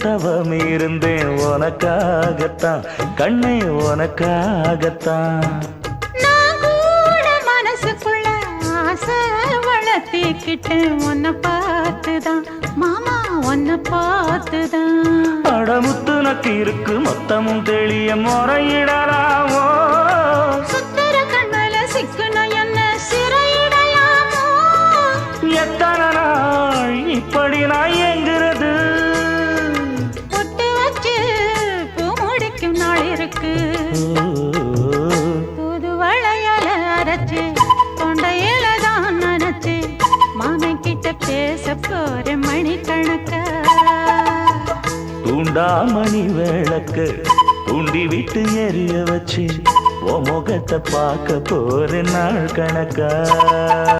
தவம் இருந்தேன் உனக்காகத்தான் கண்ணே உனக்காகத்தான். நான் கூட மனசுக்குள்ள ஆசை வளர்த்திக்கிட்டேன் உன்னை பார்த்துதான் மாமா உன்னை பார்த்துதான். அடமுத்து நக்கு இருக்கு மொத்தமும் தெளிய முறையிடலாமோ சுத்தர கண்மல சிக்குன என்ன சிறையிடையாமோ. எத்தனை நாள் இப்படி நான் எங்கிறது பொட்டு வச்சு பூ முடிக்கும் நாள் இருக்கு. புது வளையல அரைச்சு தொண்டையில தான் நினைச்சு மாமன் கிட்ட பேச போற மணிக்கணக்கா. தூண்டாமணி விளக்கு தூண்டி விட்டு எரிய வச்சு உன் முகத்தை பார்க்க போற நாள் கணக்கா.